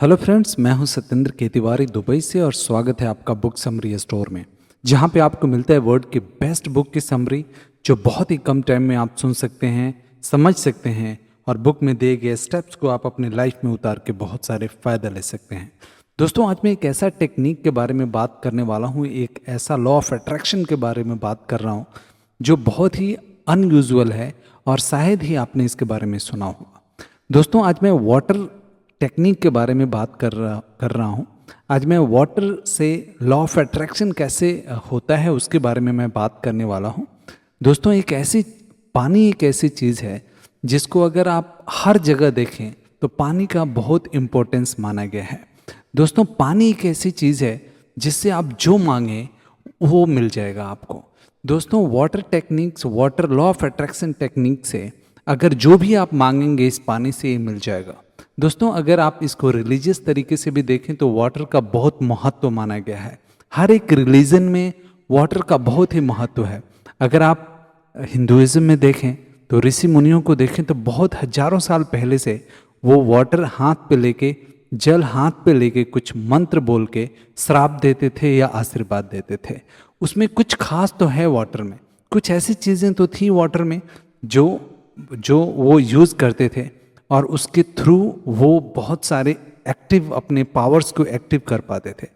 Hello friends, मैं हूं सत्येंद्र के तिवारी दुबई से और स्वागत है आपका बुक समरी स्टोर में, जहां पे आपको मिलता है वर्ल्ड की बेस्ट बुक की समरी जो बहुत ही कम टाइम में आप सुन सकते हैं, समझ सकते हैं और बुक में दिए गए स्टेप्स को आप अपनी लाइफ में उतार के बहुत सारे फ़ायदा ले सकते हैं। दोस्तों, आज मैं एक ऐसा टेक्निक के बारे में बात करने वाला हूँ, एक ऐसा लॉ ऑफ अट्रैक्शन के बारे में बात कर रहा हूँ जो बहुत ही अनयूजुअल है और शायद ही आपने इसके बारे में सुना होगा। दोस्तों, आज मैं वाटर टेक्निक के बारे में बात कर रहा हूँ। आज मैं वाटर से लॉ ऑफ अट्रैक्शन कैसे होता है उसके बारे में मैं बात करने वाला हूँ। दोस्तों, पानी एक ऐसी चीज़ है जिसको अगर आप हर जगह देखें तो पानी का बहुत इम्पोर्टेंस माना गया है। दोस्तों, पानी एक ऐसी चीज़ है जिससे आप जो मांगे वो मिल जाएगा आपको। दोस्तों, water law of attraction technique से अगर जो भी आप मांगेंगे इस पानी से ये मिल जाएगा। दोस्तों, अगर आप इसको रिलीजियस तरीके से भी देखें तो वाटर का बहुत महत्व माना गया है। हर एक रिलीजन में वाटर का बहुत ही महत्व है। अगर आप हिंदुइज्म में देखें तो ऋषि मुनियों को देखें तो बहुत हजारों साल पहले से वो वाटर जल हाथ पे लेके कुछ मंत्र बोल के श्राप देते थे या आशीर्वाद देते थे। उसमें कुछ खास तो है वाटर में, कुछ ऐसी चीज़ें तो थी वाटर में जो जो वो यूज़ करते थे और उसके थ्रू वो बहुत सारे अपने पावर्स को एक्टिव कर पाते थे।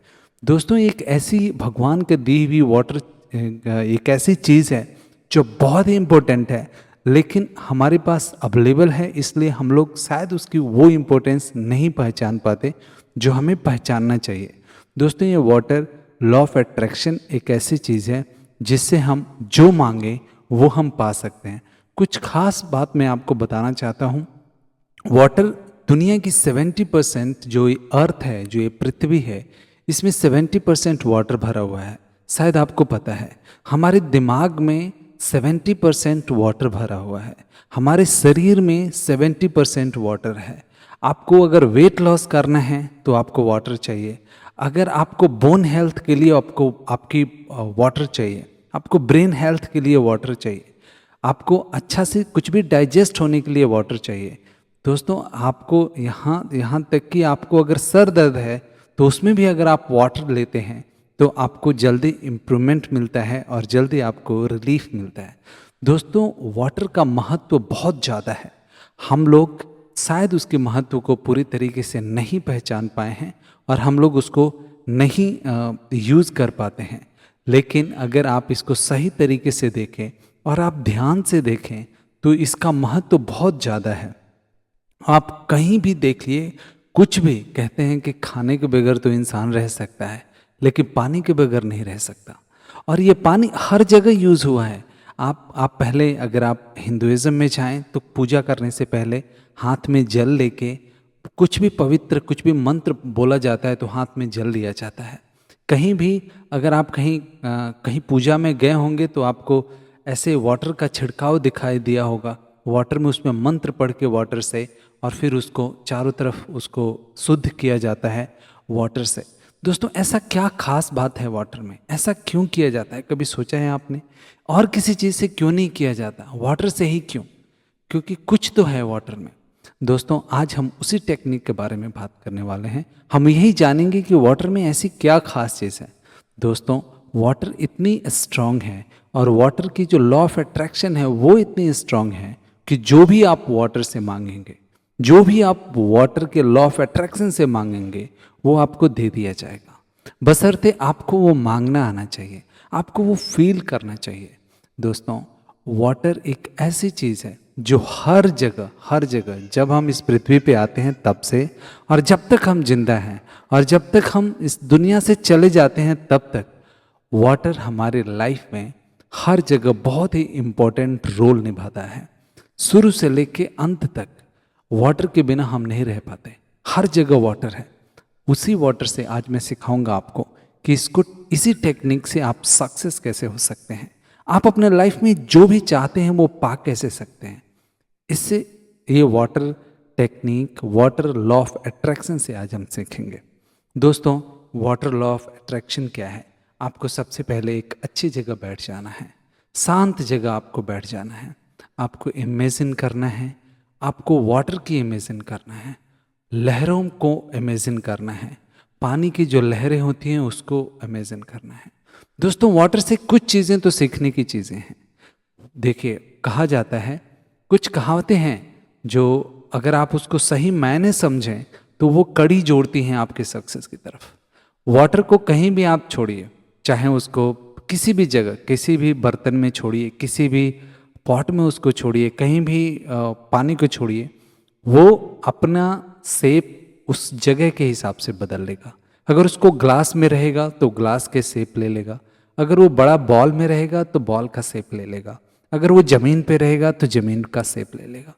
दोस्तों, एक ऐसी भगवान के दी हुई वाटर एक ऐसी चीज़ है जो बहुत ही इम्पोर्टेंट है, लेकिन हमारे पास अवेलेबल है, इसलिए हम लोग शायद उसकी वो इम्पोर्टेंस नहीं पहचान पाते जो हमें पहचानना चाहिए। दोस्तों, ये वाटर लॉ ऑफ अट्रैक्शन एक ऐसी चीज़ है जिससे हम जो मांगे वो हम पा सकते हैं। कुछ खास बात मैं आपको बताना चाहता हूँ। वाटर दुनिया की 70% जो ये अर्थ है, जो ये पृथ्वी है, इसमें 70% वाटर भरा हुआ है। शायद आपको पता है हमारे दिमाग में 70% वाटर भरा हुआ है, हमारे शरीर में 70% वाटर है। आपको अगर वेट लॉस करना है तो आपको वाटर चाहिए। अगर आपको बोन हेल्थ के लिए आपकी वाटर चाहिए। आपको ब्रेन हेल्थ के लिए वाटर चाहिए। आपको अच्छा से कुछ भी डाइजेस्ट होने के लिए वाटर चाहिए। दोस्तों, आपको यहाँ तक कि आपको अगर सर दर्द है तो उसमें भी अगर आप वाटर लेते हैं तो आपको जल्दी इम्प्रूवमेंट मिलता है और जल्दी आपको रिलीफ मिलता है। दोस्तों, वाटर का महत्व बहुत ज़्यादा है। हम लोग शायद उसके महत्व को पूरी तरीके से नहीं पहचान पाए हैं और हम लोग उसको नहीं यूज़ कर पाते हैं। लेकिन अगर आप इसको सही तरीके से देखें और आप ध्यान से देखें तो इसका महत्व बहुत ज़्यादा है। आप कहीं भी देखिए, कुछ भी कहते हैं कि खाने के बगैर तो इंसान रह सकता है, लेकिन पानी के बगैर नहीं रह सकता। और ये पानी हर जगह यूज़ हुआ है। आप पहले अगर आप हिंदुइज्म में जाएं तो पूजा करने से पहले हाथ में जल लेके कुछ भी मंत्र बोला जाता है तो हाथ में जल लिया जाता है। कहीं भी अगर आप कहीं पूजा में गए होंगे तो आपको ऐसे वाटर का छिड़काव दिखाई दिया होगा। वाटर में उसमें मंत्र पढ़ के वाटर से और फिर उसको चारों तरफ उसको शुद्ध किया जाता है वाटर से। दोस्तों, ऐसा क्या खास बात है वाटर में? ऐसा क्यों किया जाता है? कभी सोचा है आपने? और किसी चीज़ से क्यों नहीं किया जाता, वाटर से ही क्यों? क्योंकि कुछ तो है वाटर में। दोस्तों, आज हम उसी टेक्निक के बारे में बात करने वाले हैं। हम यही जानेंगे कि वाटर में ऐसी क्या खास चीज़ है। दोस्तों, वाटर इतनी स्ट्रांग है और वाटर की जो लॉ ऑफ अट्रैक्शन है वो इतनी स्ट्रांग है कि जो भी आप वाटर से मांगेंगे, जो भी आप वाटर के लॉ ऑफ अट्रैक्शन से मांगेंगे, वो आपको दे दिया जाएगा। बशर्ते आपको वो मांगना आना चाहिए, आपको वो फील करना चाहिए। दोस्तों, वाटर एक ऐसी चीज़ है जो हर जगह जब हम इस पृथ्वी पे आते हैं तब से और जब तक हम जिंदा हैं और जब तक हम इस दुनिया से चले जाते हैं तब तक वाटर हमारे लाइफ में हर जगह बहुत ही इम्पोर्टेंट रोल निभाता है। शुरू से लेके अंत तक वाटर के बिना हम नहीं रह पाते। हर जगह वाटर है। उसी वाटर से आज मैं सिखाऊंगा आपको कि इसी टेक्निक से आप सक्सेस कैसे हो सकते हैं। आप अपने लाइफ में जो भी चाहते हैं वो पा कैसे सकते हैं। इससे ये वाटर लॉ ऑफ अट्रैक्शन से आज हम सीखेंगे। दोस्तों, वाटर लॉ ऑफ अट्रैक्शन क्या है? आपको सबसे पहले एक अच्छी जगह बैठ जाना है, शांत जगह आपको बैठ जाना है। आपको इमेजिन करना है, आपको वाटर की इमेजिन करना है। लहरों को इमेजिन करना है, पानी की जो लहरें होती हैं उसको इमेजिन करना है। दोस्तों वाटर से कुछ चीज़ें तो सीखने की चीज़ें हैं। देखिए कहा जाता है, कुछ कहावतें हैं जो अगर आप उसको सही मायने समझें तो वो कड़ी जोड़ती हैं आपके सक्सेस की तरफ। वाटर को कहीं भी आप छोड़िए, चाहे उसको किसी भी जगह किसी भी बर्तन में छोड़िए, किसी भी पॉट में उसको छोड़िए, कहीं भी पानी को छोड़िए, वो अपना शेप उस जगह के हिसाब से बदल लेगा। अगर उसको ग्लास में रहेगा तो ग्लास के शेप ले लेगा, अगर वो बड़ा बॉल में रहेगा तो बॉल का शेप ले लेगा, अगर वो ज़मीन पे रहेगा तो ज़मीन का शेप ले लेगा।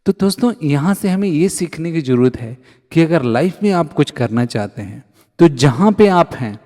तो दोस्तों यहाँ से हमें ये सीखने की ज़रूरत है कि अगर लाइफ में आप कुछ करना चाहते हैं तो जहाँ पे आप हैं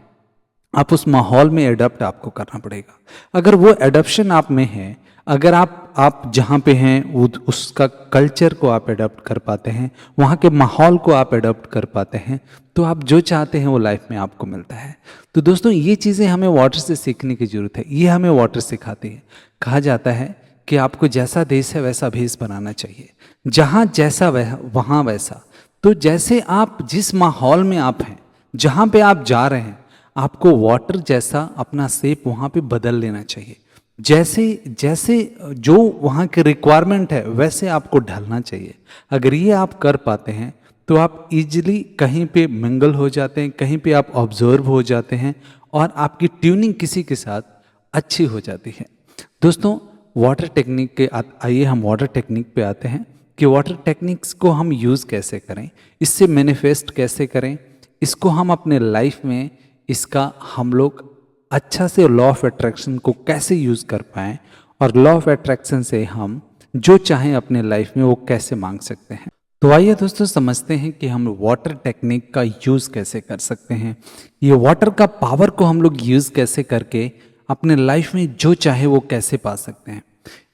आप उस माहौल में एडप्ट आपको करना पड़ेगा। अगर वो एडप्शन आप में है, अगर आप जहाँ पे हैं उसका कल्चर को आप एडप्ट कर पाते हैं, वहाँ के माहौल को आप एडप्ट कर पाते हैं, तो आप जो चाहते हैं वो लाइफ में आपको मिलता है। तो दोस्तों ये चीज़ें हमें वाटर से सीखने की ज़रूरत है, ये हमें वाटर सिखाती है। कहा जाता है कि आपको जैसा देश है वैसा भेष बनाना चाहिए, जहाँ जैसा वहाँ वैसा। तो जैसे आप जिस माहौल में आप हैं, जहाँ पे आप जा रहे हैं, आपको वाटर जैसा अपना शेप वहाँ पे बदल लेना चाहिए। जैसे जैसे जो वहाँ की रिक्वायरमेंट है वैसे आपको ढलना चाहिए। अगर ये आप कर पाते हैं तो आप इजीली कहीं पे मिंगल हो जाते हैं, कहीं पे आप ऑब्जर्व हो जाते हैं और आपकी ट्यूनिंग किसी के साथ अच्छी हो जाती है। दोस्तों वाटर टेक्निक के आइए हम वाटर टेक्निक पे आते हैं कि वाटर टेक्निक्स को हम यूज़ कैसे करें, इससे मैनिफेस्ट कैसे करें, इसको हम अपने लाइफ में इसका हम लोग अच्छा से लॉ ऑफ अट्रैक्शन को कैसे यूज़ कर पाएँ और लॉ ऑफ अट्रैक्शन से हम जो चाहें अपने लाइफ में वो कैसे मांग सकते हैं। तो आइए दोस्तों समझते हैं कि हम वाटर टेक्निक का यूज़ कैसे कर सकते हैं। ये वाटर का पावर को हम लोग यूज़ कैसे करके अपने लाइफ में जो चाहे वो कैसे पा सकते हैं।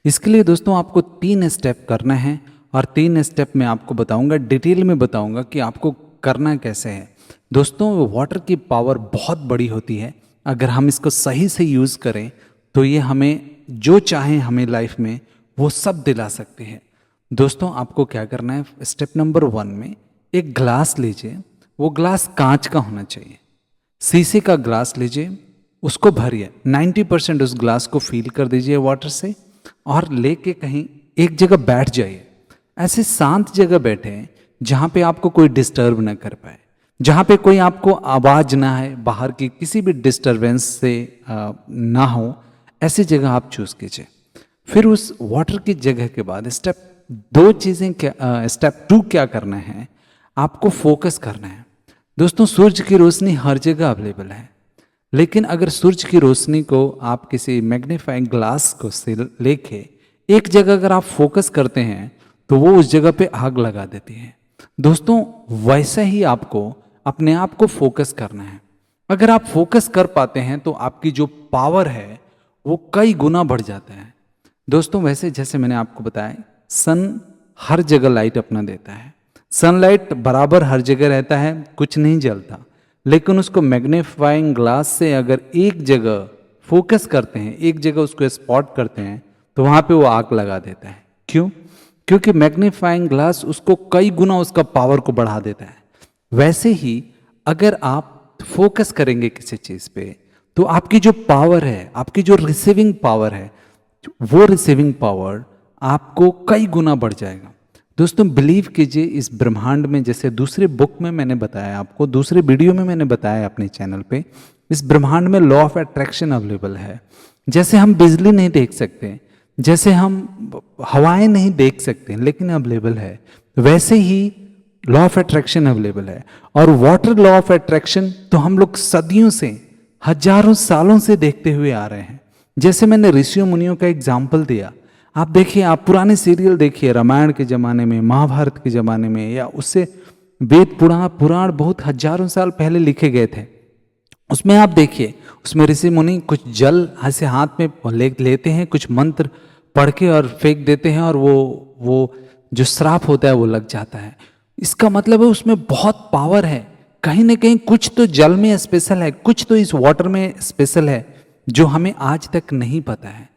इसके लिए दोस्तों आपको 3 स्टेप करना है और 3 स्टेप मैं आपको बताऊंगा, डिटेल में बताऊंगा कि आपको करना कैसे है। दोस्तों वाटर की पावर बहुत बड़ी होती है, अगर हम इसको सही से यूज़ करें तो ये हमें जो चाहें हमें लाइफ में वो सब दिला सकते हैं। दोस्तों आपको क्या करना है, स्टेप नंबर 1 में एक ग्लास लीजिए, वो ग्लास कांच का होना चाहिए, शीशे का ग्लास लीजिए, उसको भरिए, 90% उस ग्लास को फील कर दीजिए वाटर से और लेके कहीं एक जगह बैठ जाइए। ऐसे शांत जगह बैठे जहाँ पे आपको कोई डिस्टर्ब ना कर पाए, जहाँ पे कोई आपको आवाज़ ना है, बाहर की किसी भी डिस्टरबेंस से ना हो, ऐसी जगह आप चूज़ कीजिए। फिर उस वाटर की जगह के बाद स्टेप 2 क्या करना है, आपको फोकस करना है। दोस्तों सूरज की रोशनी हर जगह अवेलेबल है, लेकिन अगर सूरज की रोशनी को आप किसी मैग्नीफाइंग ग्लास को से लेके एक जगह अगर आप फोकस करते हैं तो वो उस जगह पे आग लगा देती है। दोस्तों वैसा ही आपको अपने आप को फोकस करना है। अगर आप फोकस कर पाते हैं तो आपकी जो पावर है वो कई गुना बढ़ जाता है। दोस्तों वैसे जैसे मैंने आपको बताया, सन हर जगह लाइट अपना देता है, सनलाइट बराबर हर जगह रहता है, कुछ नहीं जलता, लेकिन उसको मैग्नीफाइंग ग्लास से अगर एक जगह फोकस करते हैं, एक जगह उसको स्पॉट करते हैं तो वहाँ पे वो आग लगा देता है। क्यों? क्योंकि मैग्नीफाइंग ग्लास उसको कई गुना उसका पावर को बढ़ा देता है। वैसे ही अगर आप फोकस करेंगे किसी चीज़ पे तो आपकी जो पावर है, आपकी जो रिसीविंग पावर है, वो रिसीविंग पावर आपको कई गुना बढ़ जाएगा। दोस्तों बिलीव कीजिए, इस ब्रह्मांड में जैसे दूसरे बुक में मैंने बताया आपको, दूसरे वीडियो में मैंने बताया अपने चैनल पे, इस ब्रह्मांड में लॉ ऑफ अट्रैक्शन अवेलेबल है। जैसे हम बिजली नहीं देख सकते, जैसे हम हवाएं नहीं देख सकते, लेकिन अवेलेबल है, वैसे ही लॉ ऑफ अट्रैक्शन अवेलेबल है। और वाटर लॉ ऑफ अट्रैक्शन तो हम लोग सदियों से, हजारों सालों से देखते हुए आ रहे हैं। जैसे मैंने ऋषियों मुनियों का एग्जाम्पल दिया, आप देखिए, आप पुराने सीरियल देखिए, रामायण के ज़माने में, महाभारत के ज़माने में, या उससे वेद पुराण बहुत हजारों साल पहले लिखे गए थे, उसमें आप देखिए, उसमें ऋषि मुनि कुछ जल ऐसे हाथ में लेते हैं, कुछ मंत्र पढ़ के और फेंक देते हैं और वो जो श्राप होता है वो लग जाता है। इसका मतलब है उसमें बहुत पावर है, कहीं ना कहीं कुछ तो जल में स्पेशल है, कुछ तो इस वाटर में स्पेशल है जो हमें आज तक नहीं पता है।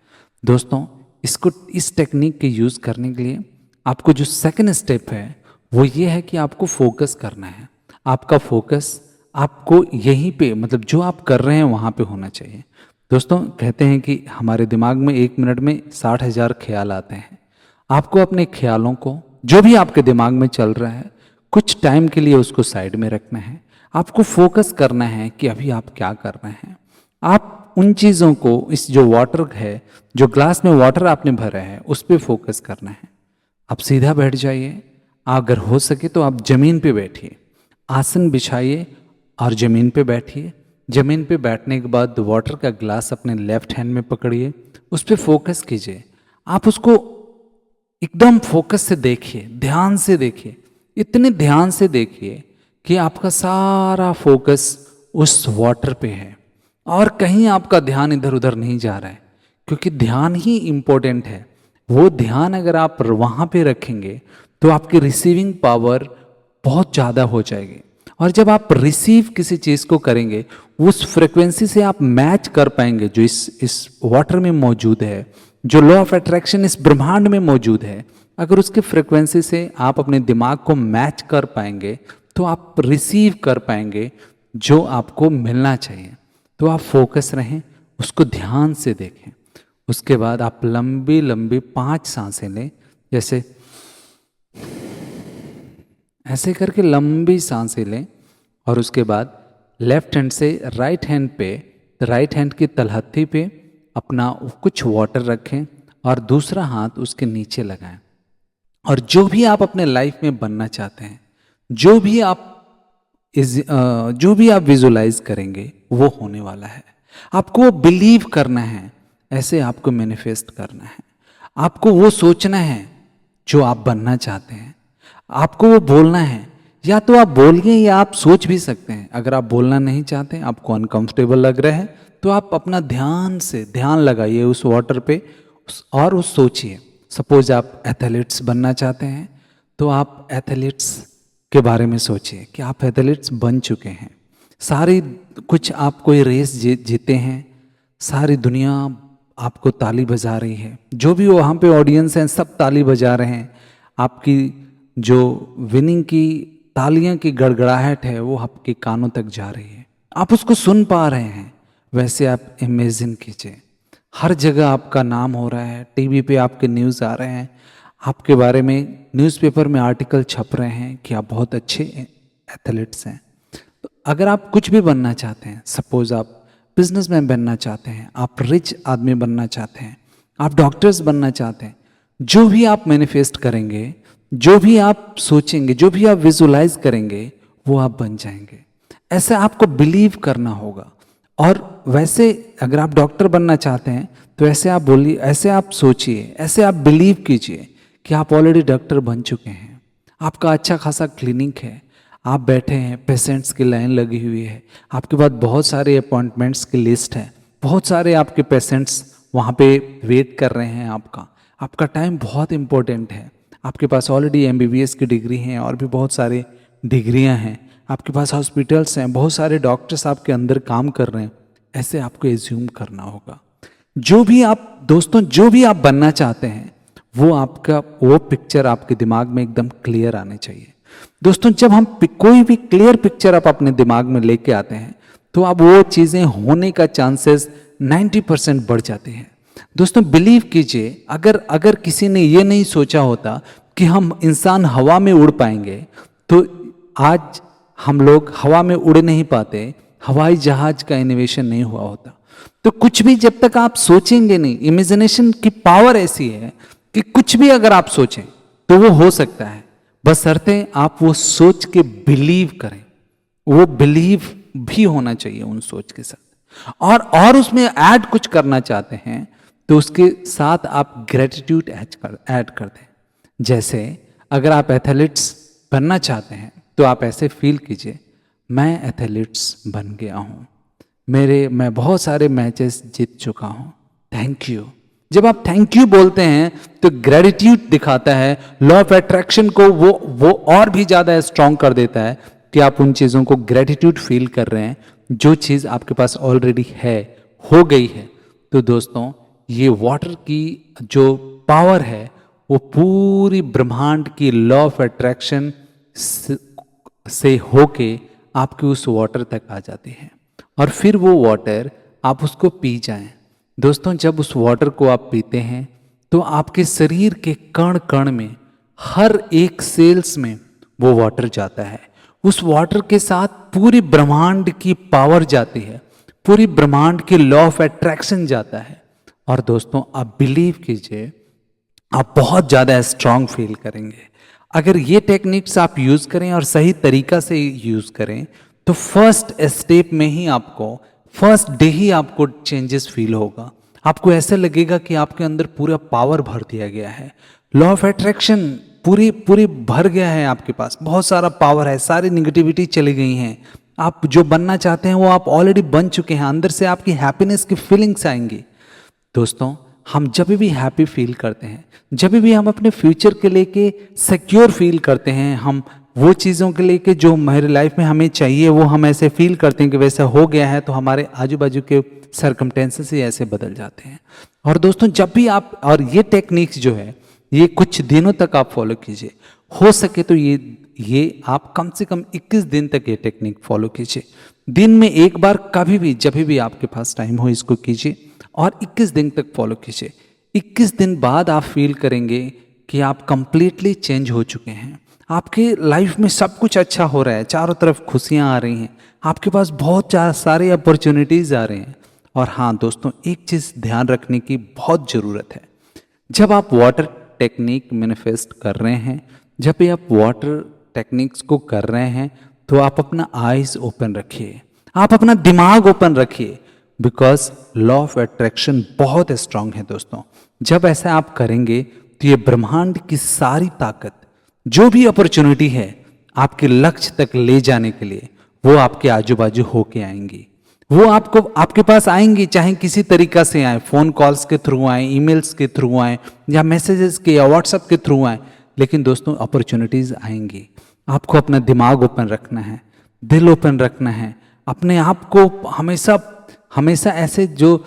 दोस्तों इस टेक्निक के यूज़ करने के लिए आपको जो सेकंड स्टेप है वो ये है कि आपको फोकस करना है। आपका फोकस आपको यहीं पे, मतलब जो आप कर रहे हैं वहाँ पे होना चाहिए। दोस्तों, कहते हैं कि हमारे दिमाग में 1 मिनट में 60,000 ख्याल आते हैं। आपको अपने ख्यालों को, जो भी आपके दिमाग में चल रहा है, कुछ टाइम के लिए उसको साइड में रखना है। आपको फोकस करना है कि अभी आप क्या कर रहे हैं। आप उन चीज़ों को, इस जो वाटर है, जो ग्लास में वाटर आपने भरा है, उस पर फोकस करना है। आप सीधा बैठ जाइए। अगर हो सके तो आप जमीन पे बैठिए, आसन बिछाइए और जमीन पे बैठिए। जमीन पे बैठने के बाद वाटर का ग्लास अपने लेफ्ट हैंड में पकड़िए, उस पर फोकस कीजिए। आप उसको एकदम फोकस से देखिए, ध्यान से देखिए, इतने ध्यान से देखिए कि आपका सारा फोकस उस वाटर पे है और कहीं आपका ध्यान इधर उधर नहीं जा रहा है, क्योंकि ध्यान ही इम्पोर्टेंट है। वो ध्यान अगर आप वहाँ पे रखेंगे तो आपकी रिसीविंग पावर बहुत ज़्यादा हो जाएगी। और जब आप रिसीव किसी चीज़ को करेंगे, उस फ्रिक्वेंसी से आप मैच कर पाएंगे जो इस वाटर में मौजूद है, जो लॉ ऑफ अट्रैक्शन इस ब्रह्मांड में मौजूद है। अगर उसके फ्रिक्वेंसी से आप अपने दिमाग को मैच कर पाएंगे तो आप रिसीव कर पाएंगे जो आपको मिलना चाहिए। तो आप फोकस रहें, उसको ध्यान से देखें। उसके बाद आप लंबी लंबी 5 सांसें लें, जैसे ऐसे करके लंबी सांसें लें। और उसके बाद लेफ्ट हैंड से राइट हैंड पे, राइट हैंड की तलहथी पे अपना कुछ वाटर रखें और दूसरा हाथ उसके नीचे लगाएं। और जो भी आप अपने लाइफ में बनना चाहते हैं, जो भी आप विजुलाइज करेंगे, वो होने वाला है। आपको वो बिलीव करना है, ऐसे आपको मैनिफेस्ट करना है। आपको वो सोचना है जो आप बनना चाहते हैं। आपको वो बोलना है, या तो आप बोलिए या आप सोच भी सकते हैं। अगर आप बोलना नहीं चाहते, आपको अनकंफर्टेबल लग रहा है, तो आप अपना ध्यान से ध्यान लगाइए उस वाटर पे और उस सोचिए। सपोज आप एथलीट्स बनना चाहते हैं तो आप एथलीट्स के बारे में सोचिए कि आप एथलीट्स बन चुके हैं। सारी कुछ आप कोई रेस जीते हैं, सारी दुनिया आपको ताली बजा रही है, जो भी वहाँ पे ऑडियंस हैं सब ताली बजा रहे हैं। आपकी जो विनिंग की तालियां की गड़गड़ाहट है वो आपके कानों तक जा रही है, आप उसको सुन पा रहे हैं। वैसे आप इमेजिन कीजिए, हर जगह आपका नाम हो रहा है, टीवी पे आपके न्यूज़ आ रहे हैं, आपके बारे में न्यूज़पेपर में आर्टिकल छप रहे हैं कि आप बहुत अच्छे एथलीट्स हैं। तो अगर आप कुछ भी बनना चाहते हैं, सपोज आप बिजनेसमैन बनना चाहते हैं, आप रिच आदमी बनना चाहते हैं, आप डॉक्टर्स बनना चाहते हैं, जो भी आप मैनिफेस्ट करेंगे, जो भी आप सोचेंगे, जो भी आप विजुलाइज करेंगे, वो आप बन जाएंगे। ऐसा आपको बिलीव करना होगा। और वैसे अगर आप डॉक्टर बनना चाहते हैं तो ऐसे आप बोलिए, ऐसे आप सोचिए, ऐसे आप बिलीव कीजिए कि आप ऑलरेडी डॉक्टर बन चुके हैं। आपका अच्छा खासा क्लिनिक है, आप बैठे हैं, पेशेंट्स की लाइन लगी हुई है, आपके पास बहुत सारे अपॉइंटमेंट्स की लिस्ट है, बहुत सारे आपके पेशेंट्स वहाँ पे वेट कर रहे हैं आपका टाइम बहुत इंपॉर्टेंट है। आपके पास ऑलरेडी MBBS की डिग्री हैं और भी बहुत सारे डिग्रियां हैं, आपके पास हॉस्पिटल्स हैं, बहुत सारे डॉक्टर्स आपके अंदर काम कर रहे हैं। ऐसे आपको एज्यूम करना होगा। जो भी आप दोस्तों, जो भी आप बनना चाहते हैं, वो पिक्चर आपके दिमाग में एकदम क्लियर आने चाहिए। दोस्तों, जब हम कोई भी क्लियर पिक्चर आप अपने दिमाग में लेके आते हैं तो अब वो चीज़ें होने का चांसेस 90% बढ़ जाते हैं। दोस्तों, बिलीव कीजिए, अगर किसी ने ये नहीं सोचा होता कि हम इंसान हवा में उड़ पाएंगे, तो आज हम लोग हवा में उड़ नहीं पाते, हवाई जहाज का इनोवेशन नहीं हुआ होता। तो कुछ भी जब तक आप सोचेंगे नहीं, इमेजिनेशन की पावर ऐसी है कि कुछ भी अगर आप सोचें तो वो हो सकता है, बशर्ते आप वो सोच के बिलीव करें। वो बिलीव भी होना चाहिए उन सोच के साथ। और उसमें ऐड कुछ करना चाहते हैं तो उसके साथ आप ग्रेटिट्यूड ऐड कर दें। जैसे अगर आप एथलीट्स बनना चाहते हैं तो आप ऐसे फील कीजिए, मैं एथलीट्स बन गया हूँ, मैं बहुत सारे मैचेस जीत चुका हूँ, थैंक यू। जब आप थैंक यू बोलते हैं तो ग्रेटिट्यूड दिखाता है, लॉ ऑफ अट्रैक्शन को वो और भी ज़्यादा स्ट्रॉन्ग कर देता है कि आप उन चीज़ों को ग्रेटिट्यूड फील कर रहे हैं, जो चीज़ आपके पास ऑलरेडी है, हो गई है। तो दोस्तों, ये वाटर की जो पावर है वो पूरी ब्रह्मांड की लॉ ऑफ अट्रैक्शन से होके आपके उस वाटर तक आ जाती है और फिर वो वाटर आप उसको पी जाएं। दोस्तों, जब उस वाटर को आप पीते हैं तो आपके शरीर के कण कण में, हर एक सेल्स में वो वाटर जाता है। उस वाटर के साथ पूरी ब्रह्मांड की पावर जाती है, पूरी ब्रह्मांड की लॉ ऑफ अट्रैक्शन जाता है। और दोस्तों, आप बिलीव कीजिए, आप बहुत ज़्यादा स्ट्रांग फील करेंगे। अगर ये टेक्निक्स आप यूज़ करें और सही तरीका से यूज़ करें तो फर्स्ट स्टेप में ही आपको, फर्स्ट डे ही आपको चेंजेस फील होगा। आपको ऐसे लगेगा कि आपके अंदर पूरा पावर भर दिया गया है, लॉ ऑफ अट्रैक्शन पूरी पूरी भर गया है आपके पास, बहुत सारा पावर है, सारी निगेटिविटी चली गई हैं। आप जो बनना चाहते हैं वो आप ऑलरेडी बन चुके हैं। अंदर से आपकी हैप्पीनेस की फीलिंग्स आएंगी। दोस्तों, हम जब भी हैप्पी फील करते हैं, जब भी हम अपने फ्यूचर के लेके सिक्योर फील करते हैं, हम वो चीज़ों के लेके जो हमारी लाइफ में हमें चाहिए वो हम ऐसे फील करते हैं कि वैसा हो गया है, तो हमारे आजू बाजू के सर्कमटेंसेस ही ऐसे बदल जाते हैं। और दोस्तों, जब भी आप, और ये टेक्निक्स जो है ये कुछ दिनों तक आप फॉलो कीजिए, हो सके तो ये आप कम से कम 21 दिन तक ये टेक्निक फॉलो कीजिए। दिन में एक बार, कभी भी जब भी आपके पास टाइम हो इसको कीजिए और 21 दिन तक फॉलो कीजिए। 21 दिन बाद आप फील करेंगे कि आप कंप्लीटली चेंज हो चुके हैं। आपके लाइफ में सब कुछ अच्छा हो रहा है, चारों तरफ खुशियां आ रही हैं, आपके पास बहुत सारी अपॉर्चुनिटीज आ रही हैं। और हाँ दोस्तों, एक चीज़ ध्यान रखने की बहुत ज़रूरत है। जब आप वाटर टेक्निक मैनिफेस्ट कर रहे हैं, जब भी आप वाटर टेक्निक्स को कर रहे हैं, तो आप अपना आईज ओपन रखिए, आप अपना दिमाग ओपन रखिए, बिकॉज लॉ ऑफ अट्रैक्शन बहुत स्ट्रांग है दोस्तों। जब ऐसा आप करेंगे तो ये ब्रह्मांड की सारी ताकत, जो भी अपॉर्चुनिटी है आपके लक्ष्य तक ले जाने के लिए, वो आपके आजू बाजू होके आएंगी। वो आपको, आपके पास आएंगी, चाहे किसी तरीका से आए, फोन कॉल्स के थ्रू आए, ईमेल्स के थ्रू आए, या मैसेजेस के या व्हाट्सएप के थ्रू आए, लेकिन दोस्तों अपॉर्चुनिटीज आएंगी। आपको अपना दिमाग ओपन रखना है, दिल ओपन रखना है, अपने आप को हमेशा हमेशा ऐसे जो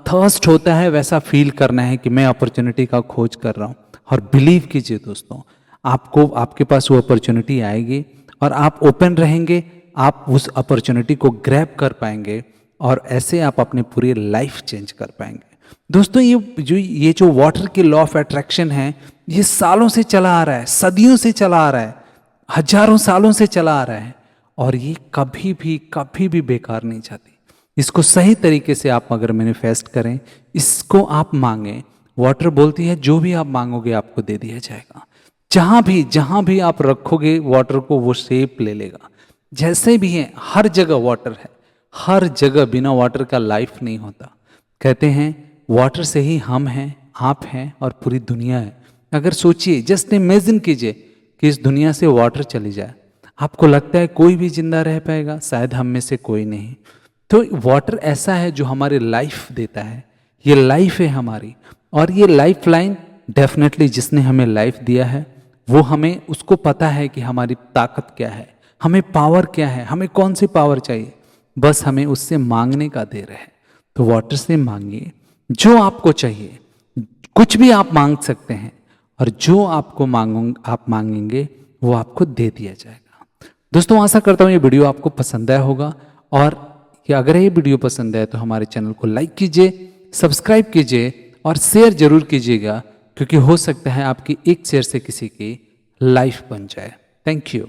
थर्स्ट होता है वैसा फील करना है कि मैं अपॉर्चुनिटी का खोज कर रहा हूँ। और बिलीव कीजिए दोस्तों, आपको, आपके पास वो अपॉर्चुनिटी आएगी और आप ओपन रहेंगे, आप उस अपॉर्चुनिटी को ग्रैब कर पाएंगे और ऐसे आप अपनी पूरी लाइफ चेंज कर पाएंगे। दोस्तों, ये जो वाटर की लॉ ऑफ अट्रैक्शन है, ये सालों से चला आ रहा है, सदियों से चला आ रहा है, हजारों सालों से चला आ रहा है, और ये कभी भी बेकार नहीं जाती। इसको सही तरीके से आप अगर मैनिफेस्ट करें, इसको आप मांगें, वाटर बोलती है जो भी आप मांगोगे आपको दे दिया जाएगा। जहां भी आप रखोगे वाटर को, वो शेप ले लेगा। जैसे भी है, हर जगह वाटर है, हर जगह। बिना वाटर का लाइफ नहीं होता। कहते हैं वाटर से ही हम हैं, आप हैं और पूरी दुनिया है। अगर सोचिए, जस्ट इमेजिन कीजिए कि इस दुनिया से वाटर चली जाए, आपको लगता है कोई भी जिंदा रह पाएगा? शायद हम में से कोई नहीं। तो वाटर ऐसा है जो हमारी लाइफ देता है, ये लाइफ है हमारी, और ये लाइफ लाइन डेफिनेटली जिसने हमें लाइफ दिया है वो हमें, उसको पता है कि हमारी ताकत क्या है, हमें पावर क्या है, हमें कौन सी पावर चाहिए, बस हमें उससे मांगने का देर है। तो वाटर से मांगिए जो आपको चाहिए, कुछ भी आप मांग सकते हैं, और जो आपको आप मांगेंगे वो आपको दे दिया जाएगा। दोस्तों, आशा करता हूँ ये वीडियो आपको पसंद आया होगा, और कि अगर ये वीडियो पसंद आए तो हमारे चैनल को लाइक कीजिए, सब्सक्राइब कीजिए और शेयर जरूर कीजिएगा, क्योंकि हो सकता है आपकी एक शेयर से किसी की लाइफ बन जाए। Thank you.